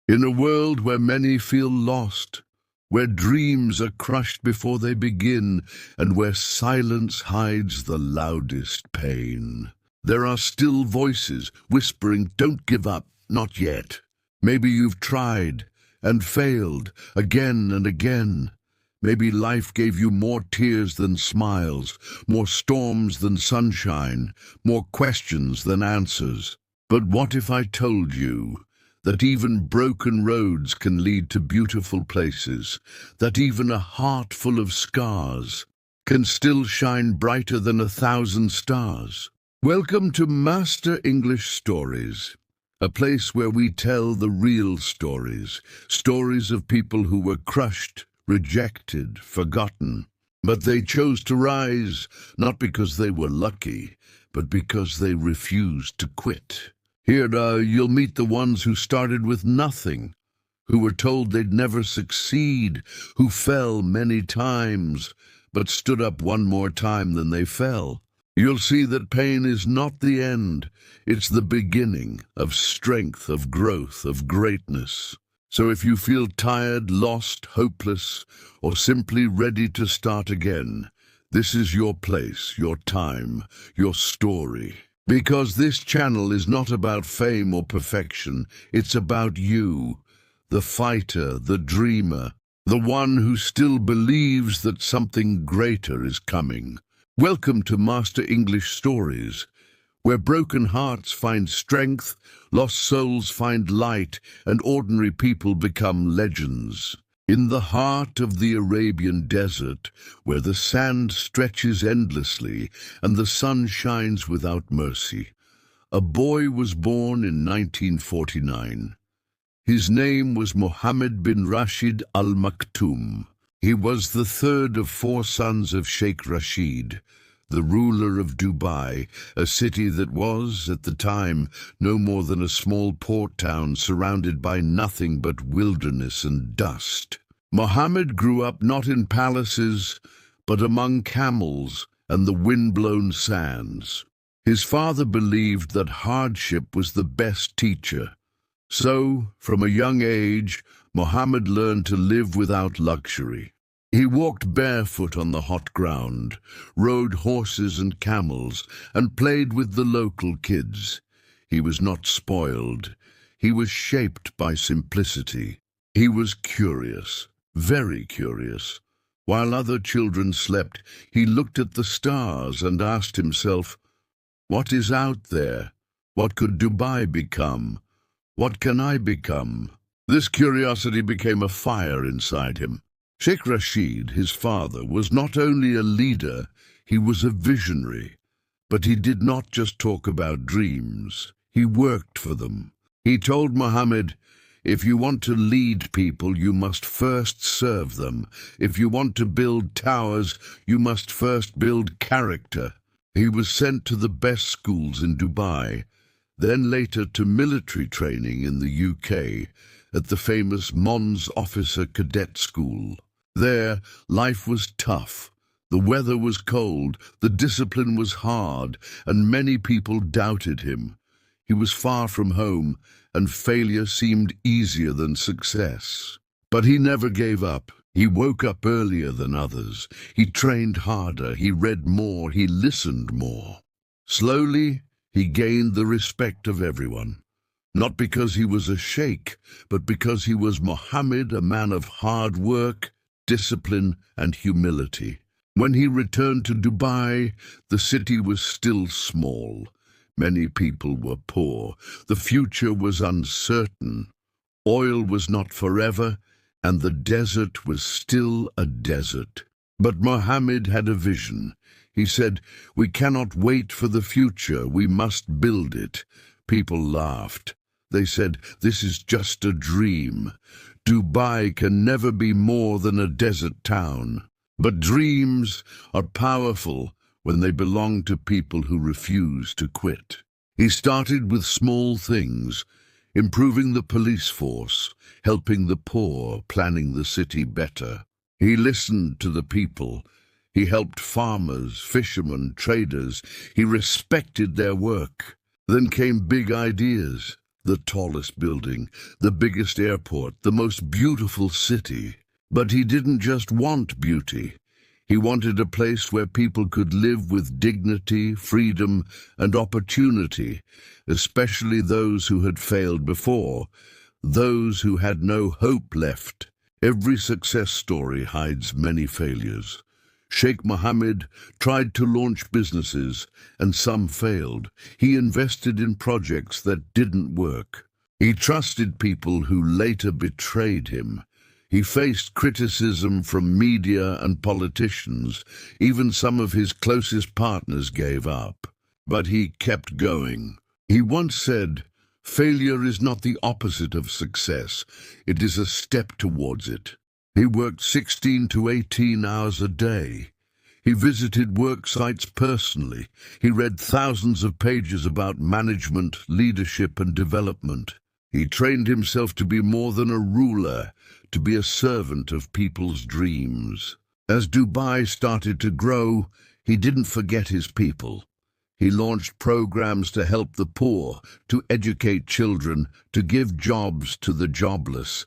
In a world where many feel lost, where dreams are crushed before they begin, and where silence hides the loudest pain, there are still voices whispering, "Don't give up, not yet." Maybe you've tried and failed again and again. Maybe life gave you more tears than smiles, more storms than sunshine, more questions than answers. But what if I told you that even broken roads can lead to beautiful places, that even a heart full of scars can still shine brighter than 1,000 stars? Welcome to Master English Stories, a place where we tell the real stories, stories of people who were crushed, rejected, forgotten. But they chose to rise, not because they were lucky, but because they refused to quit. Here you'll meet the ones who started with nothing, who were told they'd never succeed, who fell many times, but stood up one more time than they fell. You'll see that pain is not the end. It's the beginning of strength, of growth, of greatness. So if you feel tired, lost, hopeless, or simply ready to start again, this is your place, your time, your story. Because this channel is not about fame or perfection, it's about you, the fighter, the dreamer, the one who still believes that something greater is coming. Welcome to Master English Stories, where broken hearts find strength, lost souls find light, and ordinary people become legends. In the heart of the Arabian desert, where the sand stretches endlessly and the sun shines without mercy, a boy was born in 1949. His name was Mohammed bin Rashid al-Maktoum. He was the third of 4 sons of Sheikh Rashid, the ruler of Dubai, a city that was, at the time, no more than a small port town surrounded by nothing but wilderness and dust. Mohammed grew up not in palaces, but among camels and the wind-blown sands. His father believed that hardship was the best teacher. So, from a young age, Mohammed learned to live without luxury. He walked barefoot on the hot ground, rode horses and camels, and played with the local kids. He was not spoiled. He was shaped by simplicity. He was curious, very curious. While other children slept, he looked at the stars and asked himself, "What is out there? What could Dubai become? What can I become?" This curiosity became a fire inside him. Sheikh Rashid, his father, was not only a leader, he was a visionary. But he did not just talk about dreams, he worked for them. He told Mohammed, "If you want to lead people, you must first serve them. If you want to build towers, you must first build character." He was sent to the best schools in Dubai, then later to military training in the UK, at the famous Mons Officer Cadet School. There, life was tough. The weather was cold, the discipline was hard, and many people doubted him. He was far from home, and failure seemed easier than success. But he never gave up. He woke up earlier than others. He trained harder, he read more, he listened more. Slowly, he gained the respect of everyone. Not because he was a sheikh, but because he was Mohammed, a man of hard work, discipline, and humility. When he returned to Dubai, the city was still small. Many people were poor. The future was uncertain. Oil was not forever, and the desert was still a desert. But Mohammed had a vision. He said, "We cannot wait for the future, we must build it." People laughed. They said, "This is just a dream. Dubai can never be more than a desert town." But dreams are powerful when they belong to people who refuse to quit. He started with small things, improving the police force, helping the poor, planning the city better. He listened to the people. He helped farmers, fishermen, traders. He respected their work. Then came big ideas. the tallest building, the biggest airport, the most beautiful city. But he didn't just want beauty. He wanted a place where people could live with dignity, freedom, and opportunity, especially those who had failed before, those who had no hope left. Every success story hides many failures. Sheikh Mohammed tried to launch businesses, and some failed. He invested in projects that didn't work. He trusted people who later betrayed him. He faced criticism from media and politicians. Even some of his closest partners gave up. But he kept going. He once said, "Failure is not the opposite of success. It is a step towards it." He worked 16 to 18 hours a day. He visited work sites personally. He read thousands of pages about management, leadership, and development. He trained himself to be more than a ruler, to be a servant of people's dreams. As Dubai started to grow, he didn't forget his people. He launched programs to help the poor, to educate children, to give jobs to the jobless,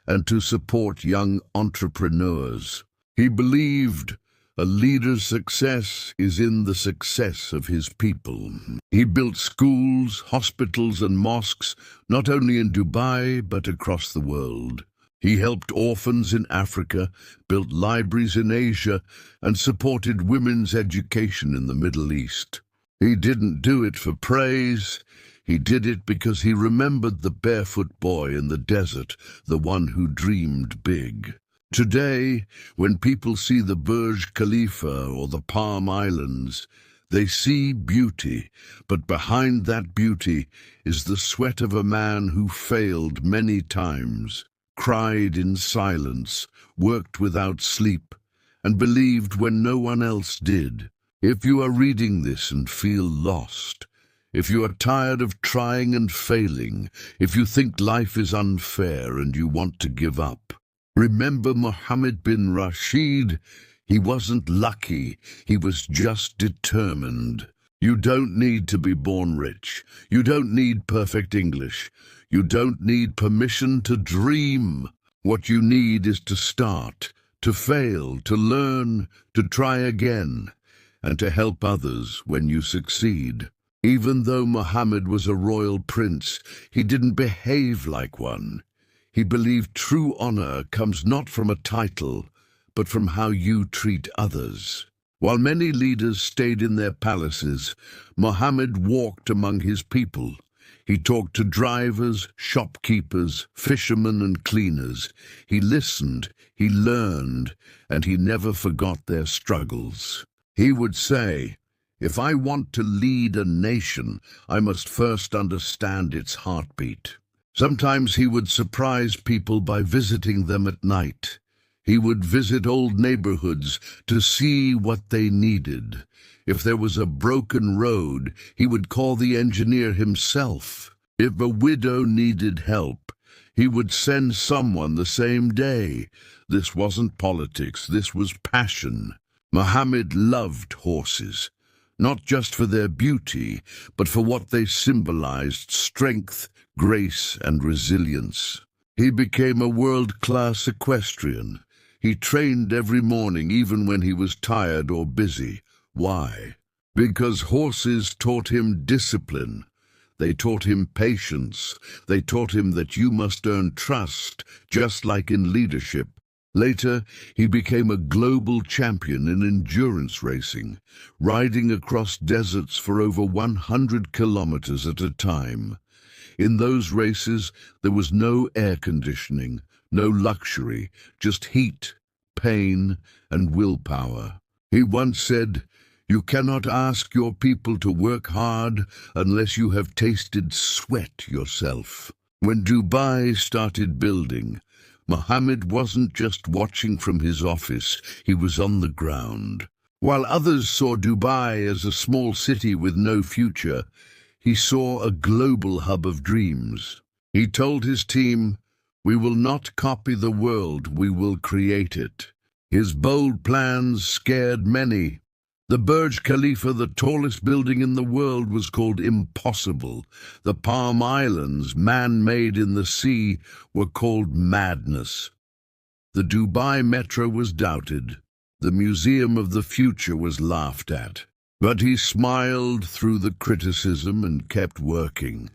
and to support young entrepreneurs. He believed a leader's success is in the success of his people. He built schools, hospitals, and mosques, not only in Dubai, but across the world. He helped orphans in Africa, built libraries in Asia, and supported women's education in the Middle East. He didn't do it for praise. He did it because he remembered the barefoot boy in the desert, the one who dreamed big. Today, when people see the Burj Khalifa or the Palm Islands, they see beauty, but behind that beauty is the sweat of a man who failed many times, cried in silence, worked without sleep, and believed when no one else did. If you are reading this and feel lost, if you are tired of trying and failing, if you think life is unfair and you want to give up, remember Mohammed bin Rashid. He wasn't lucky, he was just determined. You don't need to be born rich. You don't need perfect English. You don't need permission to dream. What you need is to start, to fail, to learn, to try again, and to help others when you succeed. Even though Mohammed was a royal prince, he didn't behave like one. He believed true honor comes not from a title, but from how you treat others. While many leaders stayed in their palaces, Mohammed walked among his people. He talked to drivers, shopkeepers, fishermen, and cleaners. He listened, he learned, and he never forgot their struggles. He would say, "If I want to lead a nation, I must first understand its heartbeat." Sometimes he would surprise people by visiting them at night. He would visit old neighborhoods to see what they needed. If there was a broken road, he would call the engineer himself. If a widow needed help, he would send someone the same day. This wasn't politics, this was passion. Mohammed loved horses, not just for their beauty, but for what they symbolized: strength, grace, and resilience. He became a world-class equestrian. He trained every morning, even when he was tired or busy. Why? Because horses taught him discipline. They taught him patience. They taught him that you must earn trust, just like in leadership. Later, he became a global champion in endurance racing, riding across deserts for over 100 kilometers at a time. In those races, there was no air conditioning, no luxury, just heat, pain, and willpower. He once said, "You cannot ask your people to work hard unless you have tasted sweat yourself." When Dubai started building, Mohammed wasn't just watching from his office, he was on the ground. While others saw Dubai as a small city with no future, he saw a global hub of dreams. He told his team, "We will not copy the world, we will create it." His bold plans scared many. The Burj Khalifa, the tallest building in the world, was called impossible. The Palm Islands, man-made in the sea, were called madness. The Dubai Metro was doubted. The Museum of the Future was laughed at. But he smiled through the criticism and kept working.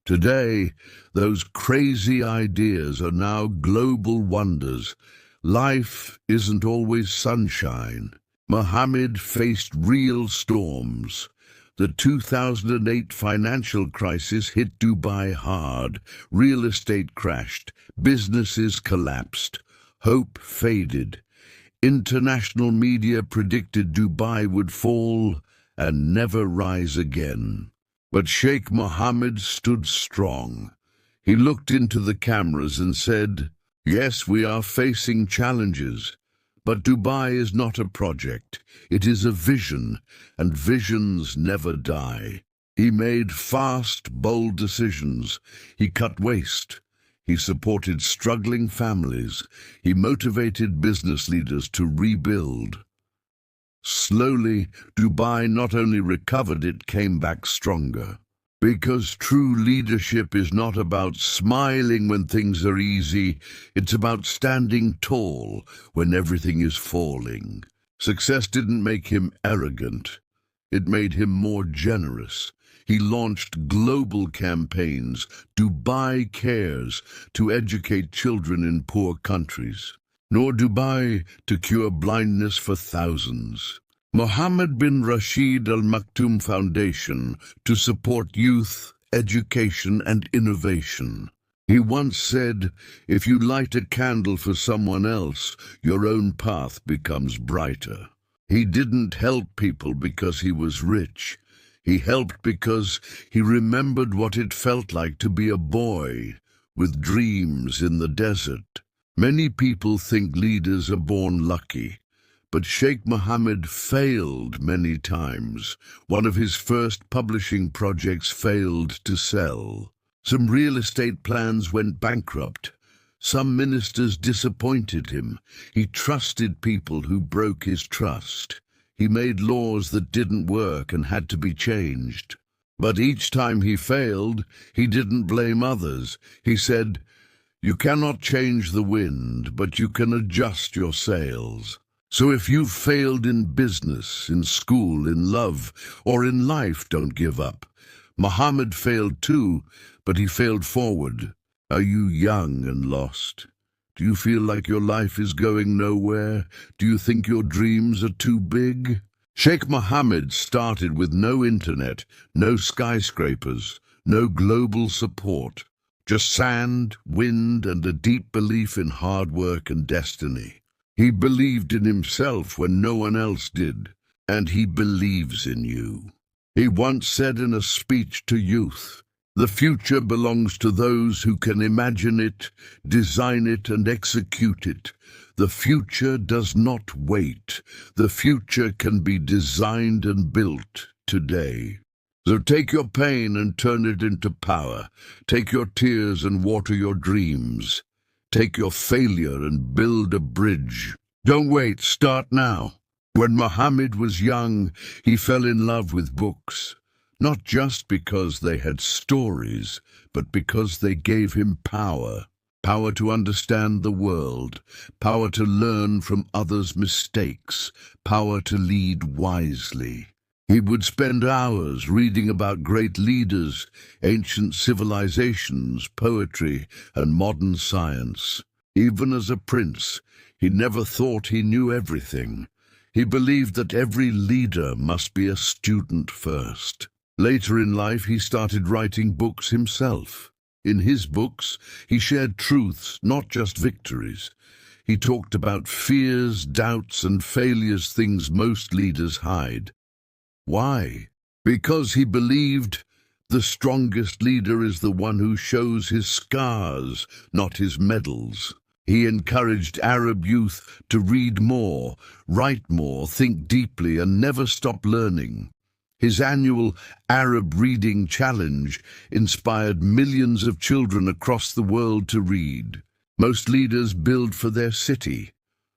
Today, those crazy ideas are now global wonders. Life isn't always sunshine. Mohammed faced real storms. The 2008 financial crisis hit Dubai hard. Real estate crashed. Businesses collapsed. Hope faded. International media predicted Dubai would fall and never rise again. But Sheikh Mohammed stood strong. He looked into the cameras and said, "Yes, we are facing challenges, but Dubai is not a project. It is a vision, and visions never die." He made fast, bold decisions. He cut waste. He supported struggling families. He motivated business leaders to rebuild. Slowly, Dubai not only recovered, it came back stronger. Because true leadership is not about smiling when things are easy, it's about standing tall when everything is falling. Success didn't make him arrogant. It made him more generous. He launched global campaigns, Dubai Cares, to educate children in poor countries, nor Dubai to cure blindness for thousands. Mohammed bin Rashid Al Maktoum Foundation to support youth, education and innovation. He once said, "If you light a candle for someone else, your own path becomes brighter." He didn't help people because he was rich. He helped because he remembered what it felt like to be a boy with dreams in the desert. Many people think leaders are born lucky, but Sheikh Mohammed failed many times. One of his first publishing projects failed to sell. Some real estate plans went bankrupt. Some ministers disappointed him. He trusted people who broke his trust. He made laws that didn't work and had to be changed. But each time he failed, he didn't blame others. He said, "You cannot change the wind, but you can adjust your sails." So if you've failed in business, in school, in love, or in life, don't give up. Mohammed failed too, but he failed forward. Are you young and lost? Do you feel like your life is going nowhere? Do you think your dreams are too big? Sheikh Mohammed started with no internet, no skyscrapers, no global support. Just sand, wind, and a deep belief in hard work and destiny. He believed in himself when no one else did, and he believes in you. He once said in a speech to youth, "The future belongs to those who can imagine it, design it, and execute it. The future does not wait. The future can be designed and built today." So take your pain and turn it into power. Take your tears and water your dreams. Take your failure and build a bridge. Don't wait, start now. When Mohammed was young, he fell in love with books. Not just because they had stories, but because they gave him power. Power to understand the world, power to learn from others' mistakes, power to lead wisely. He would spend hours reading about great leaders, ancient civilizations, poetry, and modern science. Even as a prince, he never thought he knew everything. He believed that every leader must be a student first. Later in life, he started writing books himself. In his books, he shared truths, not just victories. He talked about fears, doubts, and failures, things most leaders hide. Why? Because he believed the strongest leader is the one who shows his scars, not his medals. He encouraged Arab youth to read more, write more, think deeply, and never stop learning. His annual Arab Reading Challenge inspired millions of children across the world to read. Most leaders build for their city,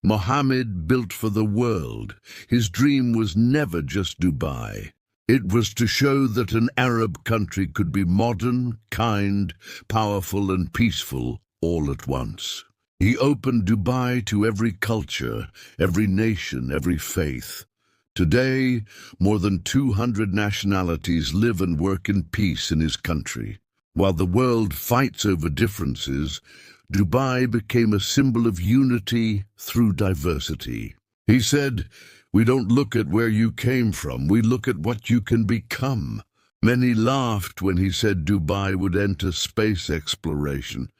Mohammed built for the world. His dream was never just Dubai. It was to show that an Arab country could be modern, kind, powerful and peaceful all at once. He opened Dubai to every culture, every nation, every faith. Today, more than 200 nationalities live and work in peace in his country. While the world fights over differences, Dubai became a symbol of unity through diversity. He said, "We don't look at where you came from, we look at what you can become." Many laughed when he said Dubai would enter space exploration.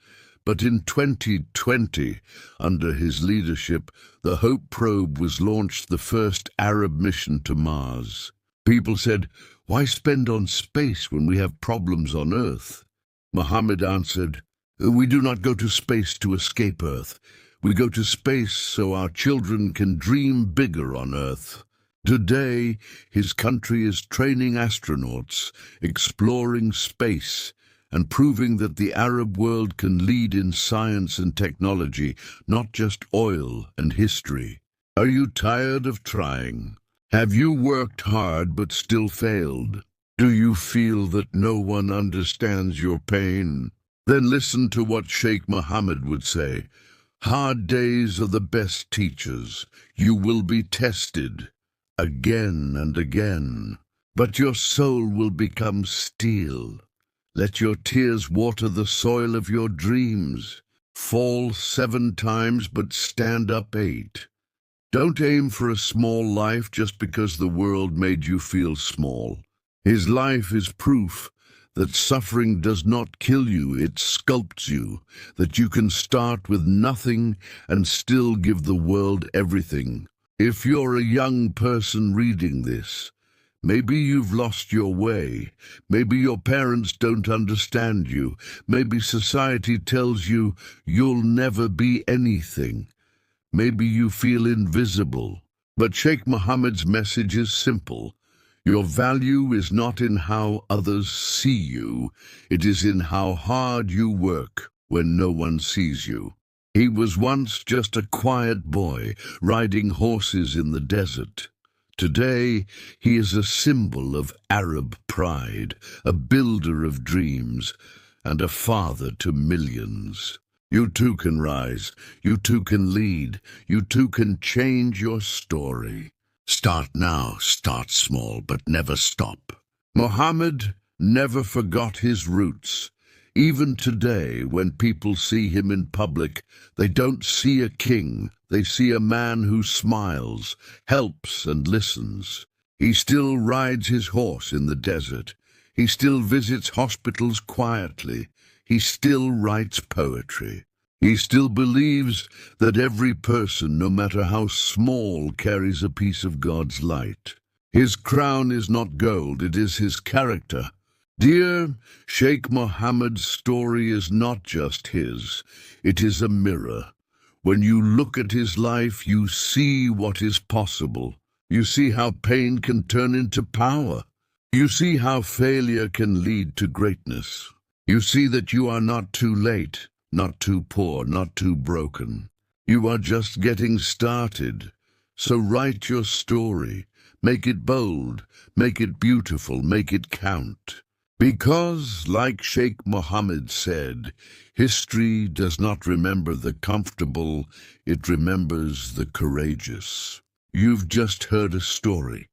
But in 2020, under his leadership, the Hope probe was launched, the first Arab mission to Mars. People said, "Why spend on space when we have problems on Earth?" Mohammed answered, "We do not go to space to escape Earth. We go to space so our children can dream bigger on Earth." Today, his country is training astronauts, exploring space, and proving that the Arab world can lead in science and technology, not just oil and history. Are you tired of trying? Have you worked hard but still failed? Do you feel that no one understands your pain? Then listen to what Sheikh Mohammed would say. Hard days are the best teachers. You will be tested again and again, but your soul will become steel. Let your tears water the soil of your dreams. Fall 7 times, but stand up 8. Don't aim for a small life just because the world made you feel small. His life is proof that suffering does not kill you, it sculpts you, that you can start with nothing and still give the world everything. If you're a young person reading this, maybe you've lost your way. Maybe your parents don't understand you. Maybe society tells you you'll never be anything. Maybe you feel invisible. But Sheikh Mohammed's message is simple. Your value is not in how others see you. It is in how hard you work when no one sees you. He was once just a quiet boy riding horses in the desert. Today, he is a symbol of Arab pride, a builder of dreams, and a father to millions. You too can rise, you too can lead, you too can change your story. Start now, start small, but never stop. Mohammed never forgot his roots. Even today, when people see him in public, they don't see a king. They see a man who smiles, helps and listens. He still rides his horse in the desert. He still visits hospitals quietly. He still writes poetry. He still believes that every person, no matter how small, carries a piece of God's light. His crown is not gold, it is his character. Dear Sheikh Mohammed's story is not just his, it is a mirror. When you look at his life, you see what is possible. You see how pain can turn into power. You see how failure can lead to greatness. You see that you are not too late, not too poor, not too broken. You are just getting started. So write your story. Make it bold. Make it beautiful. Make it count. Because, like Sheikh Mohammed said, history does not remember the comfortable, it remembers the courageous. You've just heard a story,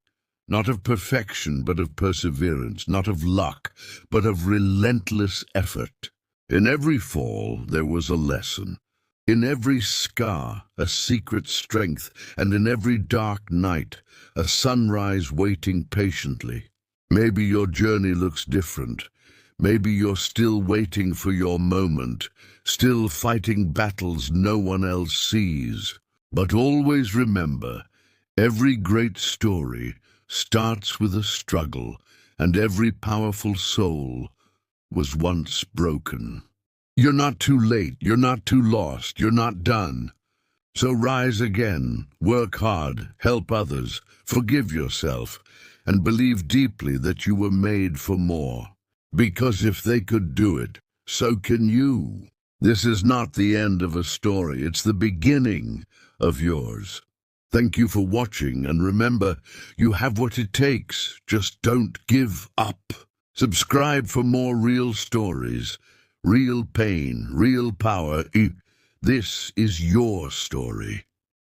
not of perfection, but of perseverance, not of luck, but of relentless effort. In every fall, there was a lesson. In every scar, a secret strength, and in every dark night, a sunrise waiting patiently. Maybe your journey looks different. Maybe you're still waiting for your moment, still fighting battles no one else sees. But always remember, every great story starts with a struggle, and every powerful soul was once broken. You're not too late, you're not too lost, you're not done. So rise again, work hard, help others, forgive yourself, and believe deeply that you were made for more. Because if they could do it, so can you. This is not the end of a story, it's the beginning of yours. Thank you for watching, and remember, you have what it takes. Just don't give up. Subscribe for more real stories, real pain, real power. This is your story.